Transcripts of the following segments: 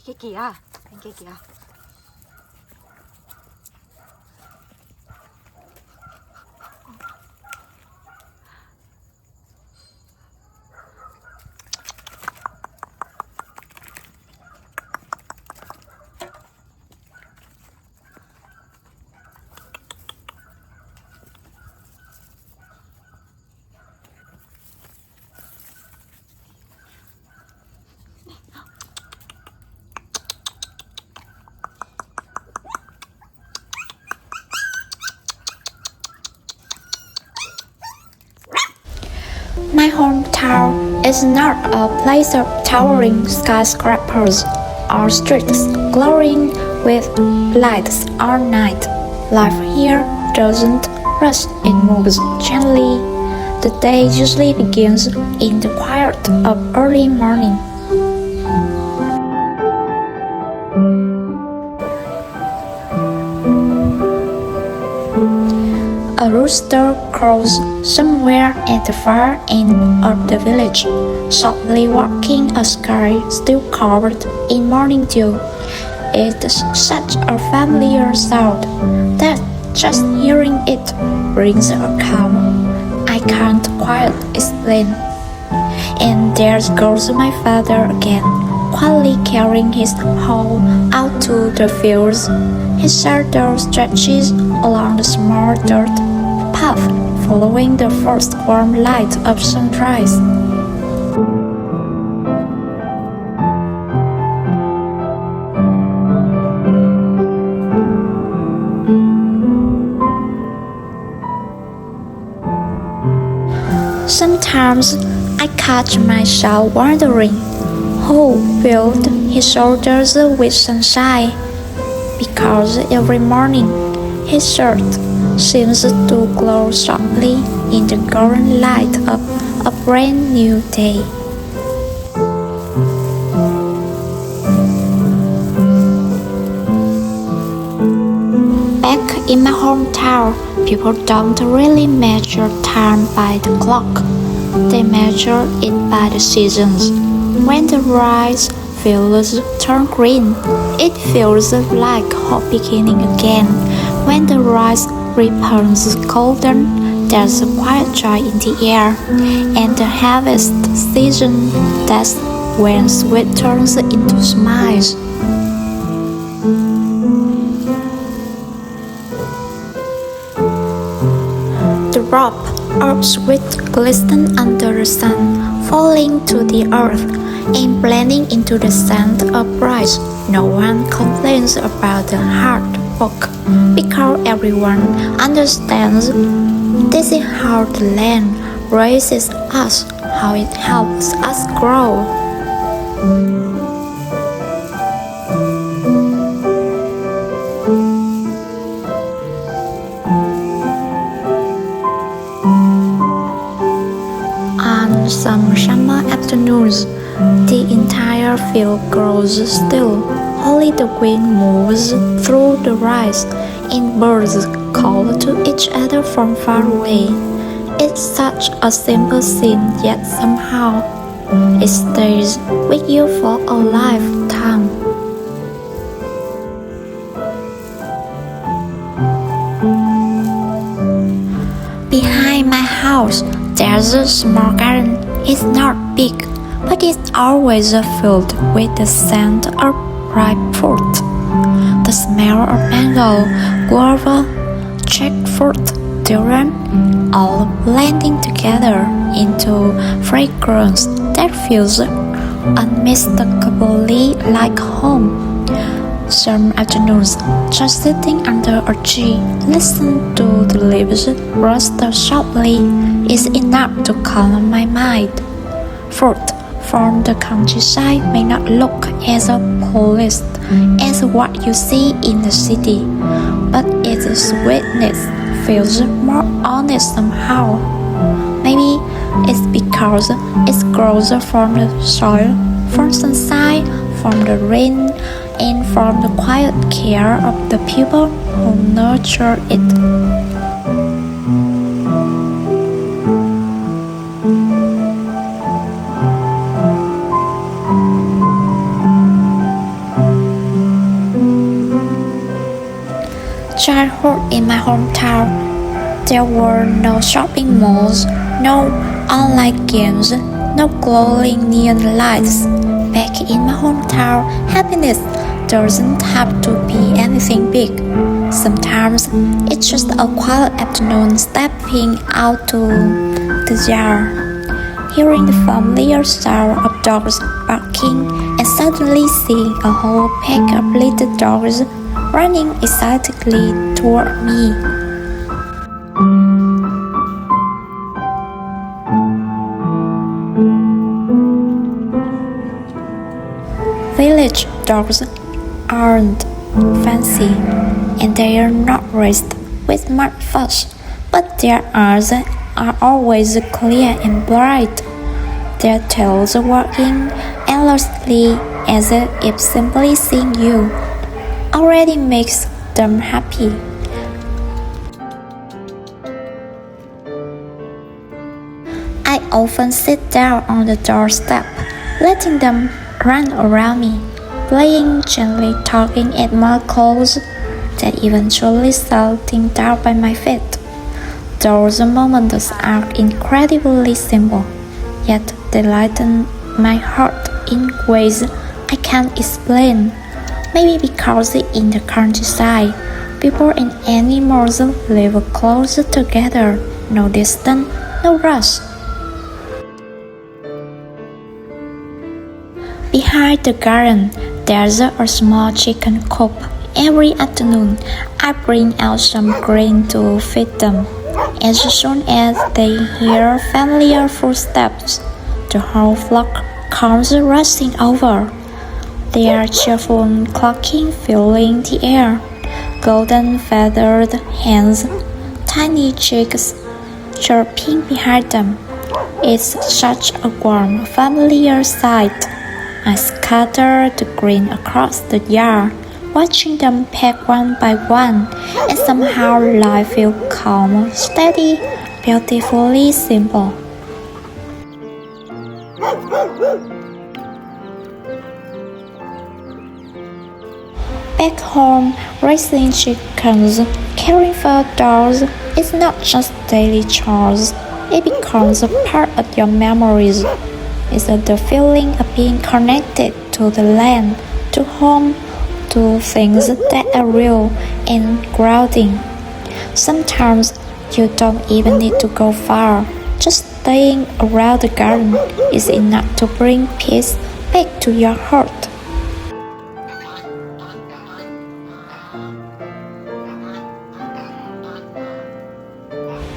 cái kìa, cái kia kìa. My hometown is not a place of towering skyscrapers or streets glowing with lights all night. Life here doesn't rush, it moves gently. The day usually begins in the quiet of early morning. A rooster crows somewhere at the far end of the village, softly walking a sky still covered in morning dew. It's such a familiar sound that just hearing it brings a calm I can't quite explain. And there goes my father again, quietly carrying his hoe out to the fields. His shadow stretches along the small dirt path, following the first warm light of sunrise. Sometimes I catch myself wondering who filled his shoulders with sunshine, because every morning his shirt seems to glow softly in the golden light of a brand new day. Back in my hometown, people don't really measure time by the clock. They measure it by the seasons. When the rice fields turn green, it feels like hope beginning again. When the rice returns golden, there's a quiet joy in the air. And the harvest season, that's when sweat turns into smiles. The rope of sweat glisten under the sun, falling to the earth and blending into the scent of rice. No one complains about the hard work, because everyone understands this is how the land raises us, how it helps us grow. On some summer afternoons, the entire field grows still. Only the wind moves through the rice, and birds call to each other from far away. It's such a simple scene, yet somehow it stays with you for a lifetime. Behind my house, there's a small garden. It's not big, but it's always filled with the scent of ripe fruit. The smell of mango, guava, jackfruit, durian, all blending together into fragrance that feels unmistakably like home. Some afternoons, just sitting under a tree, listen to the leaves rustle softly is enough to calm my mind. Fruit from the countryside may not look as polished as what you see in the city, but its sweetness feels more honest somehow. Maybe it's because it grows from the soil, from sunshine, from the rain, and from the quiet care of the people who nurture it. childhood in my hometown. There were no shopping malls, no online games, no glowing neon lights. Back in my hometown, happiness doesn't have to be anything big. Sometimes it's just a quiet afternoon stepping out to the yard, hearing the familiar sound of dogs barking, and suddenly seeing a whole pack of little dogs running excitedly toward me. Village dogs aren't fancy, and they are not raised with much fuss, but their eyes are always clear and bright. Their tails wagging endlessly as if simply seeing you already makes them happy. I often sit down on the doorstep, letting them run around me, playing, gently tugging at my clothes, then eventually settling down by my feet. Those moments are incredibly simple, yet they lighten my heart in ways I can't explain. Maybe because in the countryside, people and animals live close together, no distance, no rush. Behind the garden, there's a small chicken coop. Every afternoon, I bring out some grain to feed them. As soon as they hear familiar footsteps, the whole flock comes rushing over. Their cheerful clucking filling the air. Golden feathered hens, tiny chicks chirping behind them. It's such a warm, familiar sight. I scatter the grain across the yard, watching them pack one by one, and somehow life feels calm, steady, beautifully simple. Back home, raising chickens, caring for dogs is not just daily chores. It becomes a part of your memories. It's the feeling of being connected to the land, to home, to things that are real and grounding. Sometimes you don't even need to go far. Just staying around the garden is enough to bring peace back to your heart.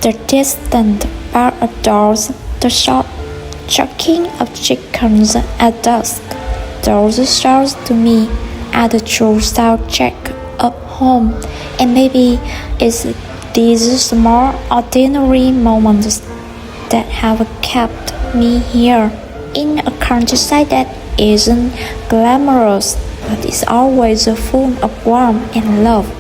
The distant bark of dogs, the short chucking of chickens at dusk, those sounds to me are the true soundtrack of home, and maybe it's these small ordinary moments that have kept me here in a countryside that isn't glamorous but is always full of warmth and love.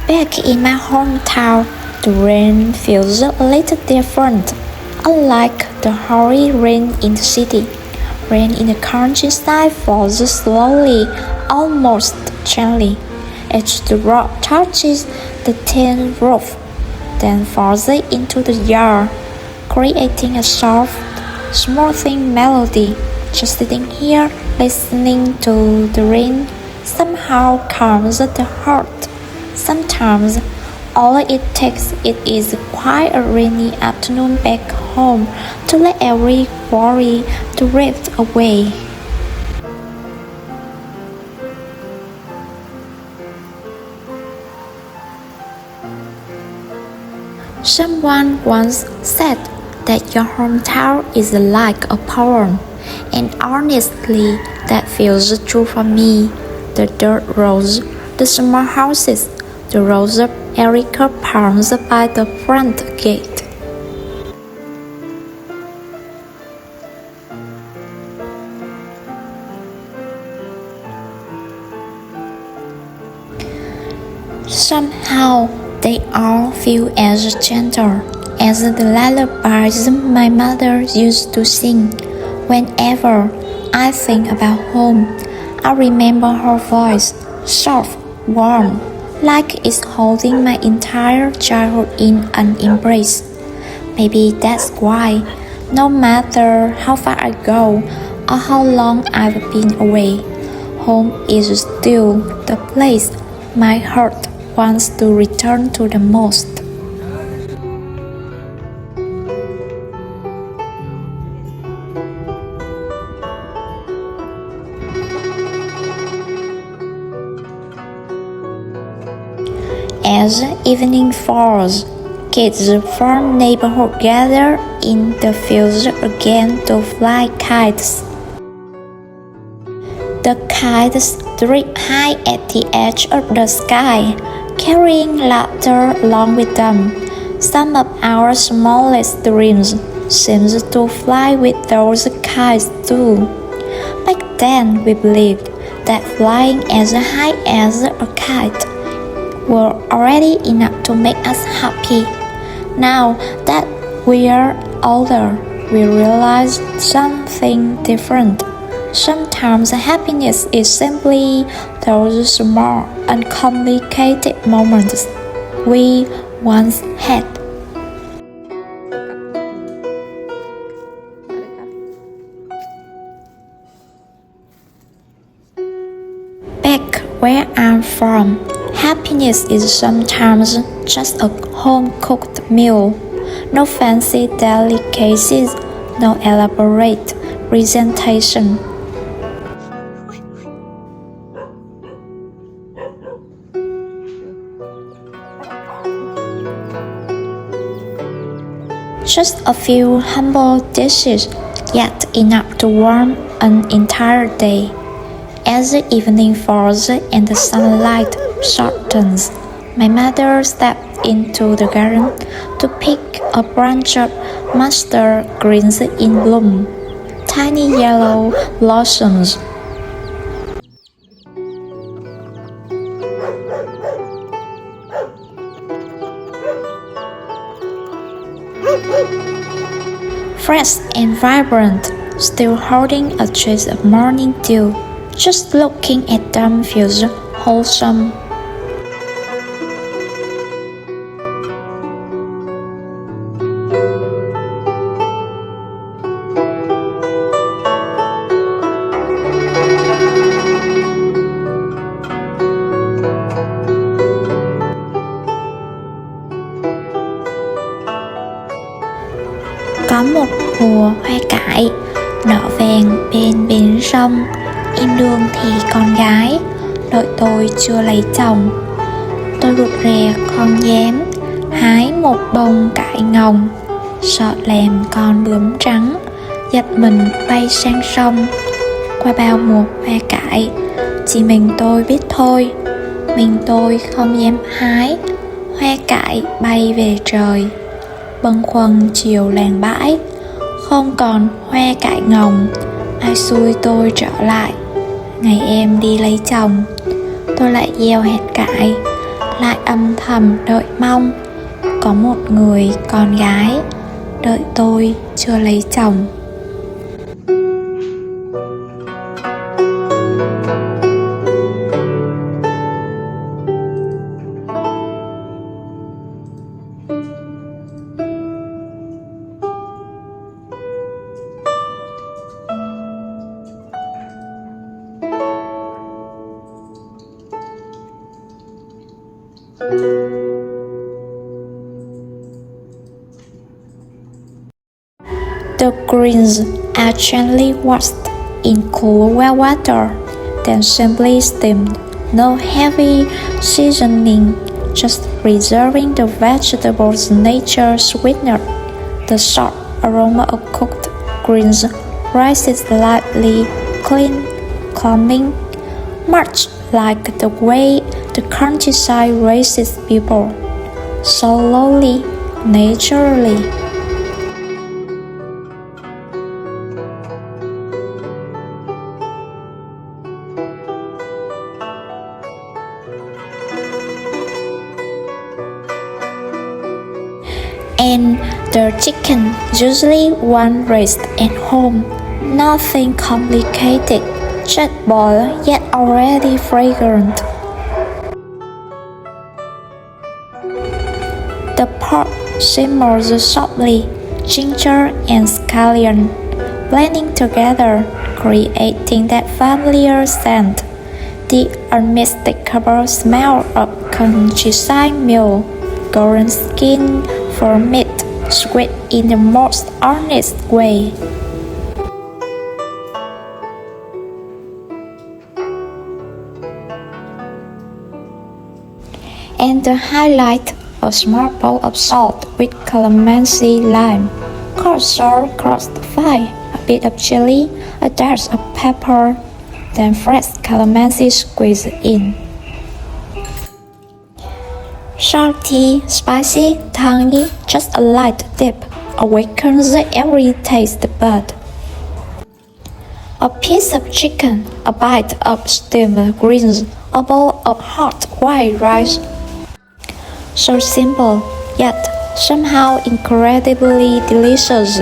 Back in my hometown, the rain feels a little different. Unlike the hurry rain in the city, rain in the countryside falls slowly, almost gently, as the rock touches the tin roof, then falls into the yard, creating a soft, smoothing melody. Just sitting here, listening to the rain, somehow calms the heart. Sometimes all it takes is quite a rainy afternoon back home to let every worry drift away. Someone once said that your hometown is like a poem, and honestly, that feels true for me. The dirt roads, the small houses, the rows of Erica palms by the front gate. Somehow, they all feel as gentle as the lullabies my mother used to sing Whenever I think about home, I remember her voice, soft, warm, like it's holding my entire childhood in an embrace. Maybe that's why, no matter how far I go or how long I've been away, home is still the place my heart wants to return to the most. As evening falls, kids from neighborhood gather in the fields again to fly kites. The kites drip high at the edge of the sky, carrying laughter along with them. Some of our smallest dreams seem to fly with those kites too. Back then we believed that flying as high as a kite were already enough to make us happy. Now that we're older, we realize something different. Sometimes happiness is simply those small, uncomplicated moments we once had. Back where I'm from, happiness is sometimes just a home-cooked meal. No fancy delicacies, no elaborate presentation. Just a few humble dishes, yet enough to warm an entire day. As the evening falls and the sunlight shortens, my mother stepped into the garden to pick a branch of mustard greens in bloom, tiny yellow blossoms. Fresh and vibrant, still holding a trace of morning dew. Just looking at them feels wholesome. Có một mùa hoa cải nở vàng bên bến sông. Em đương thì con gái, đợi tôi chưa lấy chồng. Tôi rụt rè con dám, hái một bông cải ngồng. Sợ làm con bướm trắng, giật mình bay sang sông. Qua bao mùa hoa cải, chỉ mình tôi biết thôi. Mình tôi không dám hái, hoa cải bay về trời. Bâng khuâng chiều làng bãi, không còn hoa cải ngồng. Ai xui tôi trở lại, ngày em đi lấy chồng. Tôi lại gieo hạt cải, lại âm thầm đợi mong. Có một người con gái, đợi tôi chưa lấy chồng. The greens are gently washed in cool well water, then simply steamed. No heavy seasoning, just preserving the vegetable's nature sweetener. The sharp aroma of cooked greens rises lightly, clean, calming, much like the way the countryside raises people, slowly, naturally. And the chicken, usually one raised at home, Nothing complicated, just boiled yet already fragrant. The pot simmers softly, ginger and scallion blending together, creating that familiar scent. The unmistakable smell of countryside meal, golden skin for meat, sweet in the most honest way. And the highlight, a small bowl of salt with calamansi lime, cold sour crust fry, a bit of chili, a dash of pepper, then fresh calamansi squeezed in. Salty, spicy, tangy, just a light dip awakens every taste bud. A piece of chicken, a bite of steamed greens, a bowl of hot white rice. So simple, yet somehow incredibly delicious.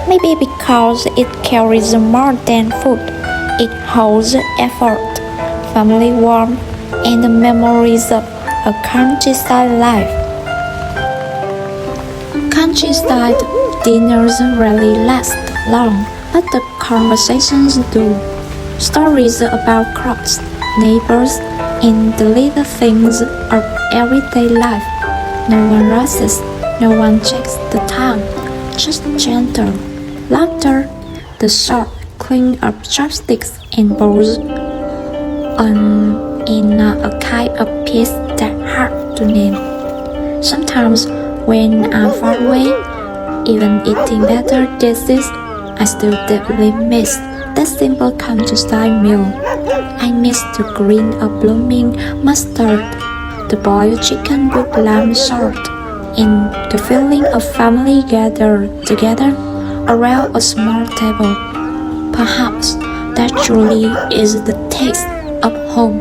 Maybe because it carries more than food. It holds effort, family warmth, and the memories of a countryside life. Countryside dinners rarely last long, but the conversations do. Stories about crops, neighbors, and the little things of everyday life. No one rushes, no one checks the time, just gentle laughter, the sharp cling of chopsticks and bowls, in a kind of peace that's hard to name. Sometimes when I'm far away, even eating better dishes, I still deeply miss that simple countryside meal. I miss the green of blooming mustard, the boiled chicken with lime salt, and the feeling of family gathered together around a small table. Perhaps that truly is the taste of home.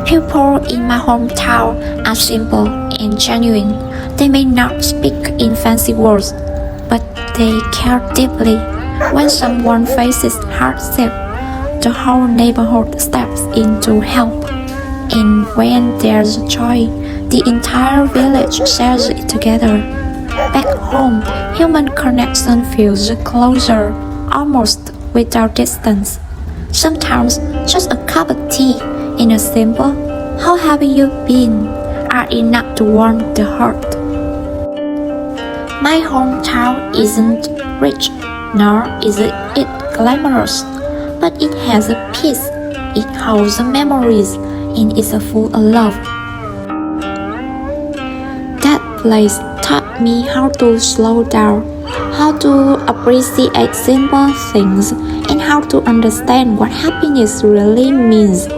People in my hometown are simple and genuine. They may not speak in fancy words, but they care deeply. When someone faces hardship, the whole neighborhood steps in to help. And when there's joy, the entire village shares it together. Back home, human connection feels closer, almost without distance. Sometimes just a cup of tea and a simple "How have you been?" are enough to warm the heart. My hometown isn't rich, nor is it glamorous, but it has a peace, it holds memories, and is full of love. That place taught me how to slow down, how to appreciate simple things, and how to understand what happiness really means.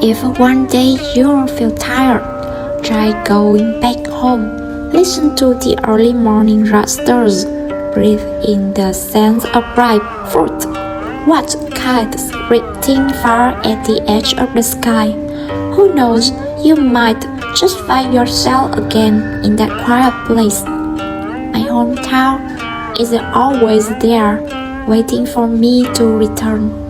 If one day you feel tired, try going back home. Listen to the early morning roosters. Breathe in the scent of ripe fruit. Watch kites drifting far at the edge of the sky. Who knows, you might just find yourself again in that quiet place. My hometown is always there, waiting for me to return.